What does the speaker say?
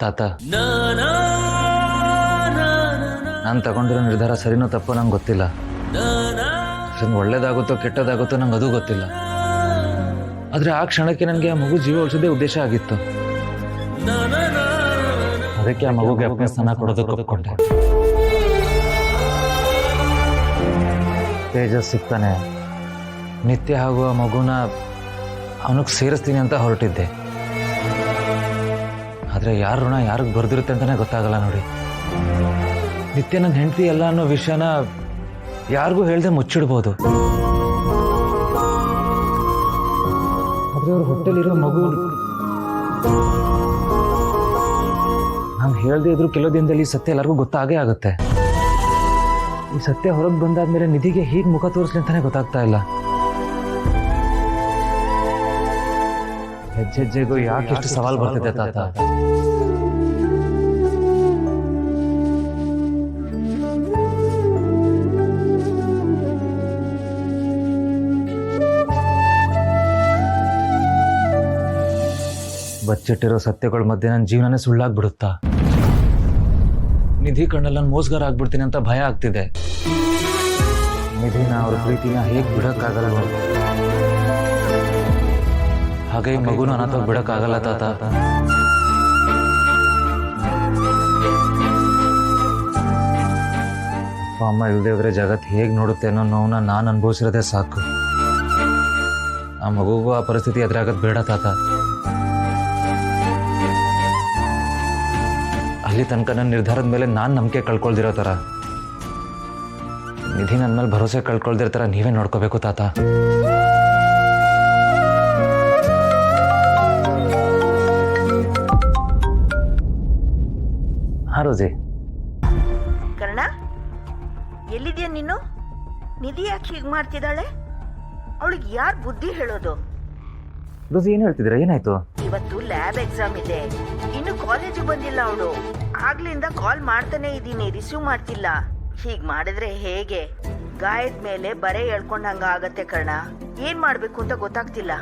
ತಾತ. ನಾನು ತಗೊಂಡಿರೋ ನಿರ್ಧಾರ ಸರಿನೋ ತಪ್ಪೋ ನಂಗೆ ಗೊತ್ತಿಲ್ಲ. ಒಳ್ಳೇದಾಗುತ್ತೋ ಕೆಟ್ಟದಾಗುತ್ತೋ ನಂಗೆ ಅದು ಗೊತ್ತಿಲ್ಲ. ಆದ್ರೆ ಆ ಕ್ಷಣಕ್ಕೆ ನನಗೆ ಆ ಮಗು ಜೀವ ಉಳಿಸೋದೇ ಉದ್ದೇಶ ಆಗಿತ್ತು. ಅದಕ್ಕೆ ಆ ಮಗುಗೆ ಅಪ್ಪನ ಸ್ಥಾನ ಕೊಡೋದಕ್ಕೆ ಒಪ್ಕೊಂಡೆ. ತೇಜಸ್ ಸಿಗ್ತಾನೆ, ನಿತ್ಯ ಹಾಗೂ ಆ ಮಗುನ ಅವನಿಗೆ ಸೇರಿಸ್ತೀನಿ ಅಂತ ಹೊರಟಿದ್ದೆ. ಆದ್ರೆ ಯಾರ ಋಣ ಯಾರಿಗೆ ಬರ್ದಿರುತ್ತೆ ಅಂತಾನೆ ಗೊತ್ತಾಗಲ್ಲ ನೋಡಿ. ನಿತ್ಯ ನನ್ನ ಹೆಂಡತಿ ಎಲ್ಲ ಅನ್ನೋ ವಿಷಯನ ಯಾರಿಗೂ ಹೇಳ್ದೆ ಮುಚ್ಚಿಡ್ಬೋದು. ಆದ್ರೆ ಅವ್ರ ಹೊಟ್ಟೆಲಿರೋ ಮಗು ನಾನು ಹೇಳ್ದೆ ಇದ್ರು ಕೆಲವು ದಿನದಲ್ಲಿ ಈ ಸತ್ಯ ಎಲ್ಲರಿಗೂ ಗೊತ್ತಾಗೇ ಆಗುತ್ತೆ. ಈ ಸತ್ಯ ಹೊರಗೆ ಬಂದಾದ್ಮೇಲೆ ನಿಧಿಗೆ ಹೀಗೆ ಮುಖ ತೋರಿಸ್ಲಿ ಅಂತಾನೆ ಗೊತ್ತಾಗ್ತಾ ಇಲ್ಲ. ಹೆಜ್ಜೆ ಹೆಜ್ಜೆಗೂ ಯಾಕೆ ಇಷ್ಟು ಸವಾಲ್ ಬರ್ತಿದೆ ತಾತ? ಬಚ್ಚಿಟ್ಟಿರೋ ಸತ್ಯಗಳ ಮಧ್ಯೆ ನನ್ನ ಜೀವನನೇ ಸುಳ್ಳಾಗ್ಬಿಡುತ್ತಾ? ನಿಧಿ ಕಣ್ಣಲ್ಲಿ ನಾನು ಮೋಸಗಾರ ಆಗ್ಬಿಡ್ತೀನಿ ಅಂತ ಭಯ ಆಗ್ತಿದೆ. ನಿಧಿನ ಅವ್ರ ಪ್ರೀತಿನ ಹೇಗೆ ಬಿಡಕ್ಕಾಗಲ್ವ? ಹಾಗೆ ಈ ಮಗುನ ಅನಾಥ ಬಿಡಕ್ಕಾಗಲ್ಲ ತಾತ. ಅಪ್ಪ ಅಮ್ಮ ಇಲ್ಲದೆ ಹೋದ್ರೆ ಜಗತ್ತು ಹೇಗೆ ನೋಡುತ್ತೆ ಅನ್ನೋ ನೋವನ್ನ ನಾನು ಅನುಭವಿಸಿರೋದೇ ಸಾಕು. ಆ ಮಗುಗೂ ಆ ಪರಿಸ್ಥಿತಿ ಎದುರಾಗದ್ ಬೇಡ ತಾತ. ಅಲ್ಲಿ ತನಕ ನನ್ನ ನಿರ್ಧಾರದ ಮೇಲೆ ನಾನು ನಂಬಿಕೆ ಕಳ್ಕೊಳ್ದಿರೋ ಥರ, ನಿಧಿ ನನ್ನ ಮೇಲೆ ಭರೋಸೆ ಕಳ್ಕೊಳ್ದಿರೋ ಥರ ನೀವೇ ನೋಡ್ಕೋಬೇಕು ತಾತ. ಹಾ ರೋಜಿ. ಕರ್ಣ, ಎಲ್ಲಿದ್ಯಾ ನೀನು? ನಿಧಿ ಯಾಕೆ ಹೀಗೆ ಮಾಡ್ತಿದ್ದಾಳೆ? ಅವಳಿಗೆ ಯಾರು ಬುದ್ಧಿ ಹೇಳೋದು? ರೋಜಿ ಏನು ಹೇಳ್ತಿದ್ದೀರಾ? ಏನಾಯ್ತು? ಇವತ್ತು ಲ್ಯಾಬ್ ಎಕ್ಸಾಮ್ ಇದೆ, ಇನ್ನು ಕಾಲೇಜಿಗೆ ಬಂದಿಲ್ಲ ಅವಳು. ಆಗ್ಲಿಂದ ಕಾಲ್ ಮಾಡ್ತಾನೆ ಇದ್ದೀನಿ, ರಿಸೀವ್ ಮಾಡ್ತಿಲ್ಲ. ಹೀಗ್ ಮಾಡಿದ್ರೆ ಹೇಗೆ? ಗಾಯದ ಮೇಲೆ ಬರೆ ಎಳ್ಕೊಂಡಂಗ ಆಗತ್ತೆ ಕರ್ಣ. ಏನ್ ಮಾಡ್ಬೇಕು ಅಂತ ಗೊತ್ತಾಗ್ತಿಲ್ಲ.